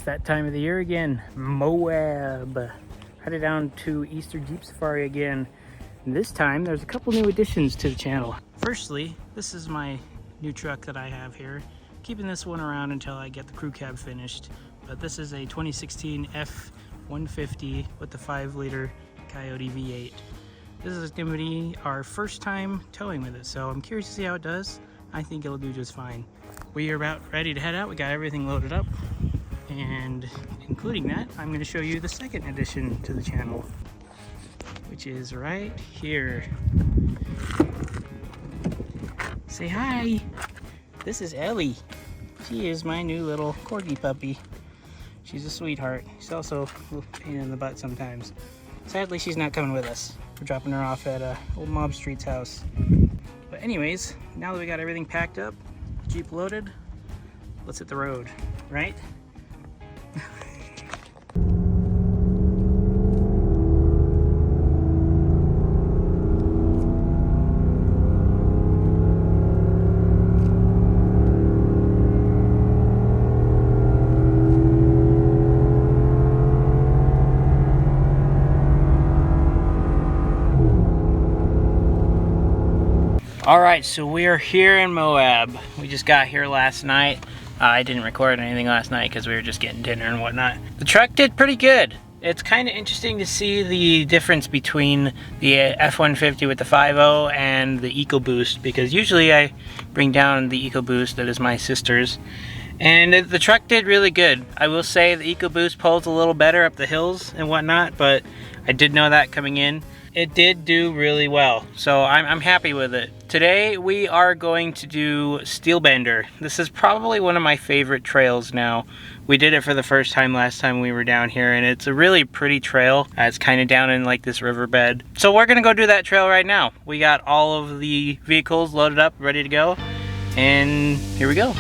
It's that time of the year again, Moab. Headed down to Easter Jeep Safari again. And this time, there's a couple new additions to the channel. Firstly, this is my new truck that I have here. Keeping this one around until I get the crew cab finished. But this is a 2016 F-150 with the 5-liter Coyote V8. This is going to be our first time towing with it, so I'm curious to see how it does. I think it'll do just fine. We are about ready to head out. We got everything loaded up. And including that, I'm going to show you the second addition to the channel, which is right here. Say hi. This is Ellie. She is my new little corgi puppy. She's a sweetheart. She's also a little pain in the butt sometimes. Sadly, she's not coming with us. We're dropping her off at old Mob Street's house. But anyways, now that we got everything packed up, Jeep loaded, let's hit the road, right? Alright, so we are here in Moab. We just got here last night. I didn't record anything last night because we were just getting dinner and whatnot. The truck did pretty good. It's kind of interesting to see the difference between the F-150 with the 5.0 and the EcoBoost, because usually I bring down the EcoBoost, that is my sister's. And the truck did really good. I will say the EcoBoost pulls a little better up the hills and whatnot, but I did know that coming in. It did do really well, so I'm happy with it. Today we are going to do Steelbender. This is probably one of my favorite trails now. We did it for the first time last time we were down here, and it's a really pretty trail. It's kind of down in like this riverbed. So we're gonna go do that trail right now. We got all of the vehicles loaded up, ready to go, and here we go.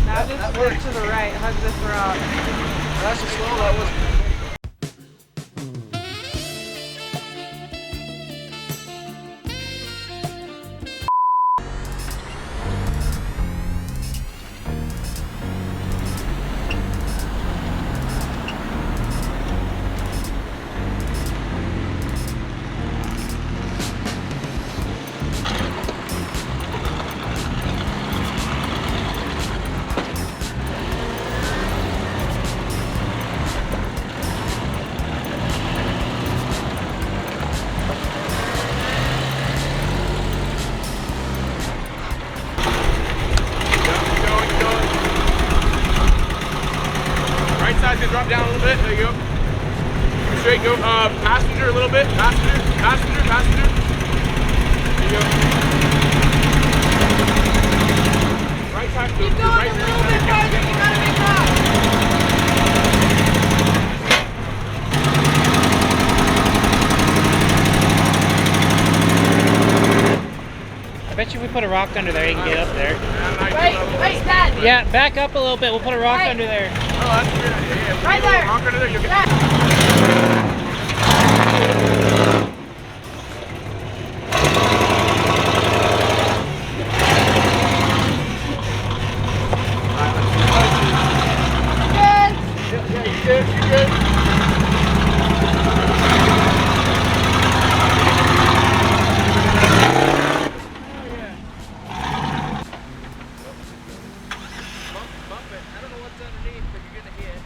Now just move to the right, hug this rock. That's just slow, that was. Drop down a little bit. There you go. Straight. Go. Passenger a little bit. Passenger. Passenger. Passenger. There you go. Right side. Keep going right a little bit farther. You gotta make that. bet you if we put a rock under there, you can get up there. Wait, Dad. Yeah, back up a little bit. We'll put a rock under there. Oh, that's a good idea. Yeah, Right there. Rock under there, you'll get... You're good. Bump it. I don't know what's underneath, but you're gonna hit.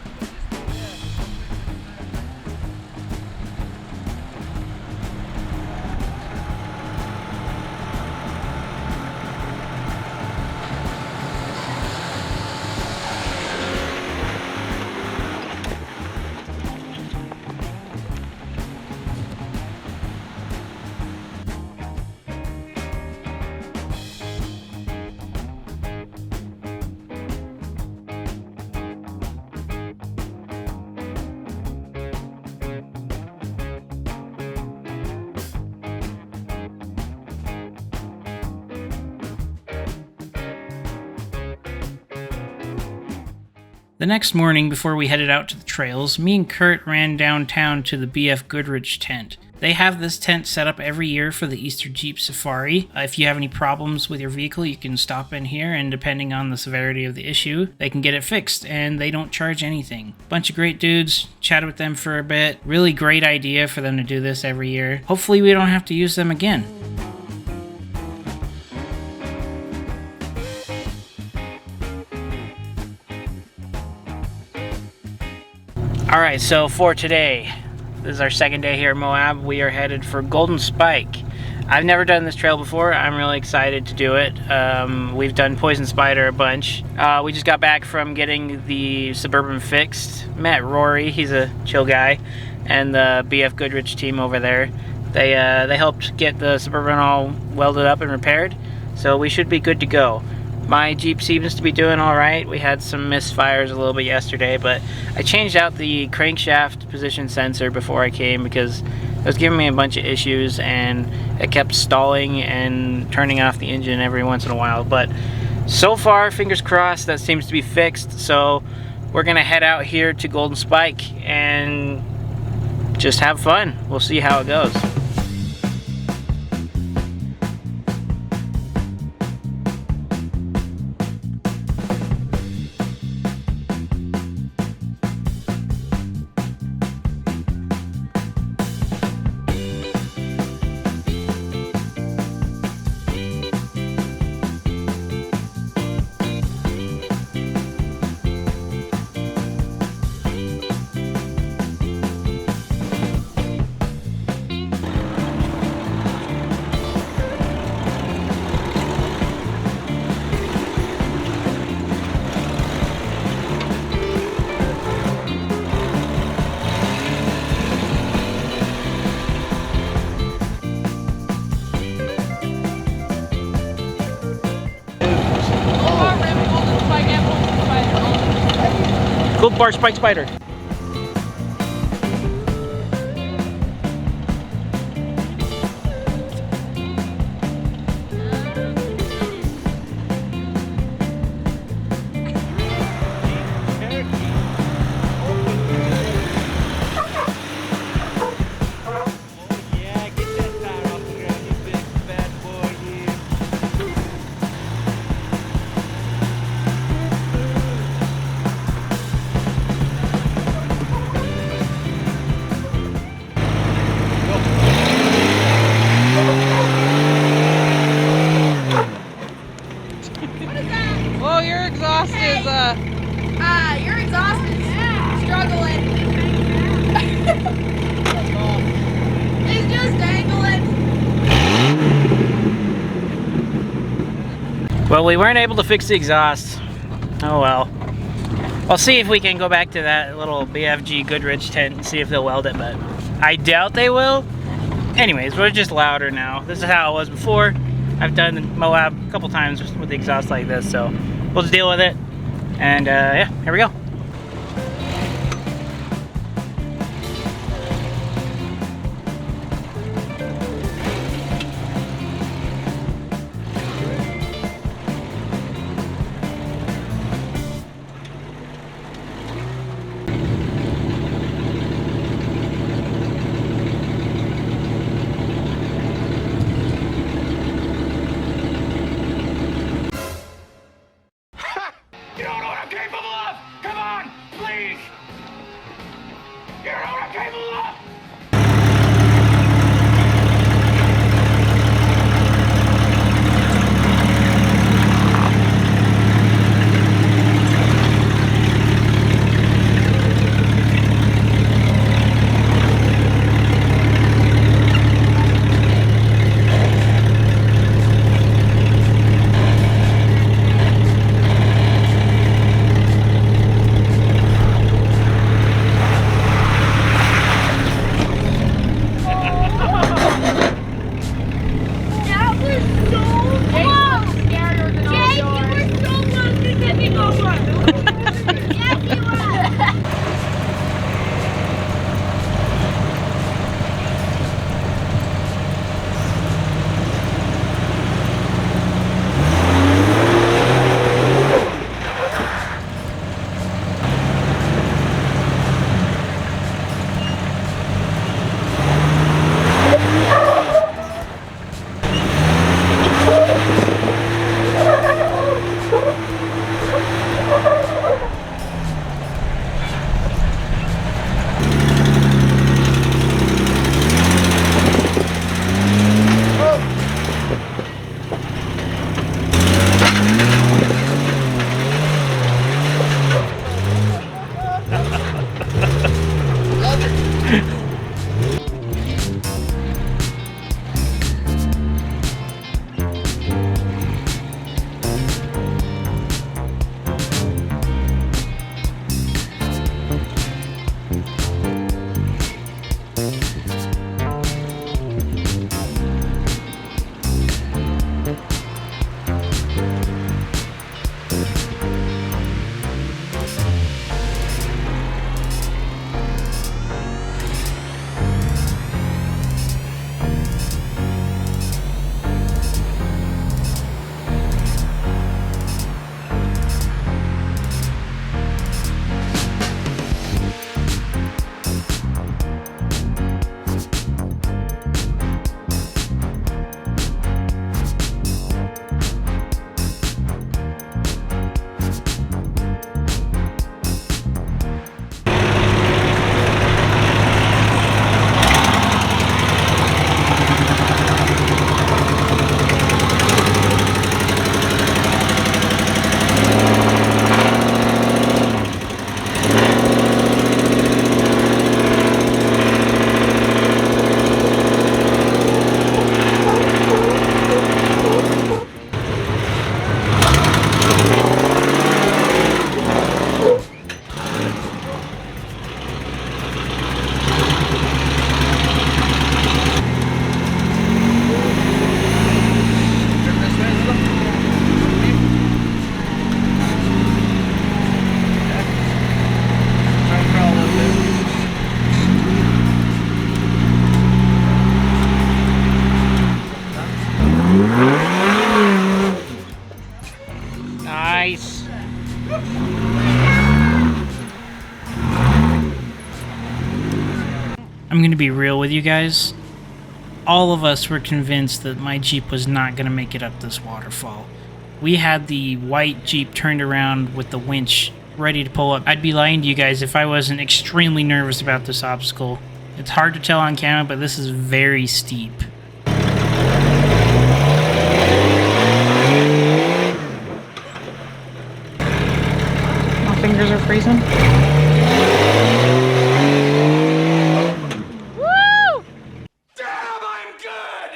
The next morning, before we headed out to the trails, me and Kurt ran downtown to the BFG Tent. They have this tent set up every year for the Easter Jeep Safari. If you have any problems with your vehicle, you can stop in here, and depending on the severity of the issue, they can get it fixed, and they don't charge anything. Bunch of great dudes, chatted with them for a bit. Really great idea for them to do this every year. Hopefully we don't have to use them again. Alright, so for today, this is our second day here in Moab. We are headed for Golden Spike. I've never done this trail before. I'm really excited to do it. We've done Poison Spider a bunch. We just got back from getting the Suburban fixed. Met Rory, he's a chill guy, and the BF Goodrich team over there. They helped get the Suburban all welded up and repaired, so we should be good to go. My Jeep seems to be doing alright. We had some misfires a little bit yesterday, but I changed out the crankshaft position sensor before I came because it was giving me a bunch of issues and it kept stalling and turning off the engine every once in a while. But so far, fingers crossed, that seems to be fixed. So we're gonna head out here to Golden Spike and just have fun. We'll see how it goes. Gold bar spike spider. Oh, your exhaust is your exhaust is struggling. It's just dangling. Well, we weren't able to fix the exhaust. Oh well. I'll see if we can go back to that little BFG Goodrich tent and see if they'll weld it, but I doubt they will. Anyways, we're just louder now. This is how it was before. I've done Moab a couple times with the exhaust like this, so we'll just deal with it. And yeah, here we go. to be real with you guys. All of us were convinced that my Jeep was not going to make it up this waterfall. We had the white Jeep turned around with the winch ready to pull up. I'd be lying to you guys if I wasn't extremely nervous about this obstacle. It's hard to tell on camera, but this is very steep. My fingers are freezing. Woo! Damn, I'm good!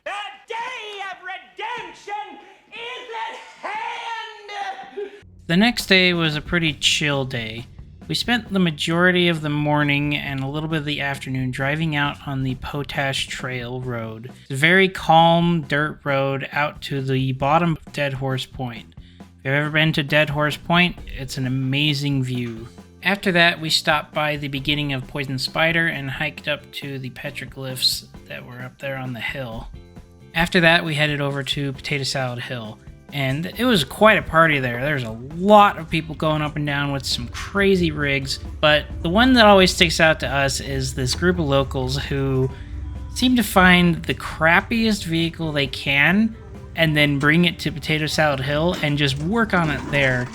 The day of redemption is at hand! The next day was a pretty chill day. We spent the majority of the morning and a little bit of the afternoon driving out on the Potash Trail Road. It's a very calm dirt road out to the bottom of Dead Horse Point. If you've ever been to Dead Horse Point, it's an amazing view. After that, we stopped by the beginning of Poison Spider and hiked up to the petroglyphs that were up there on the hill. After that, we headed over to Potato Salad Hill. And it was quite a party there. There's a lot of people going up and down with some crazy rigs. But the one that always sticks out to us is this group of locals who seem to find the crappiest vehicle they can and then bring it to Potato Salad Hill and just work on it there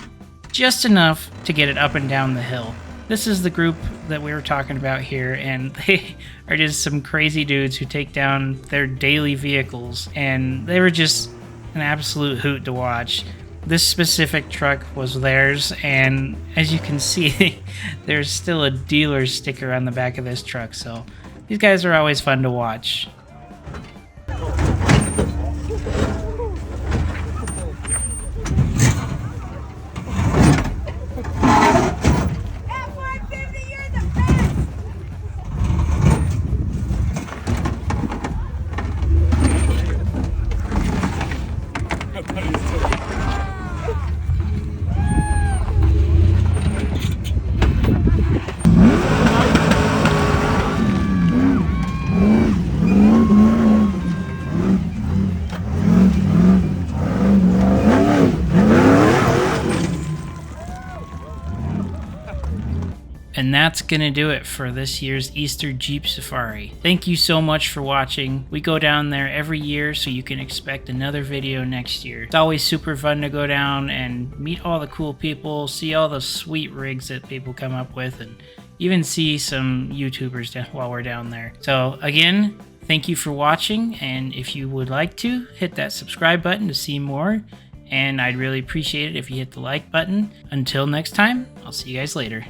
just enough to get it up and down the hill. This is the group that we were talking about here, and they are just some crazy dudes who take down their daily vehicles, and they were just an absolute hoot to watch. This specific truck was theirs, and as you can see, there's still a dealer sticker on the back of this truck, so these guys are always fun to watch. And that's gonna do it for this year's Easter Jeep Safari. Thank you so much for watching. We go down there every year, so you can expect another video next year. It's always super fun to go down and meet all the cool people, see all the sweet rigs that people come up with, and even see some YouTubers while we're down there. So again, thank you for watching, and if you would like to, hit that subscribe button to see more, and I'd really appreciate it if you hit the like button. Until next time, I'll see you guys later.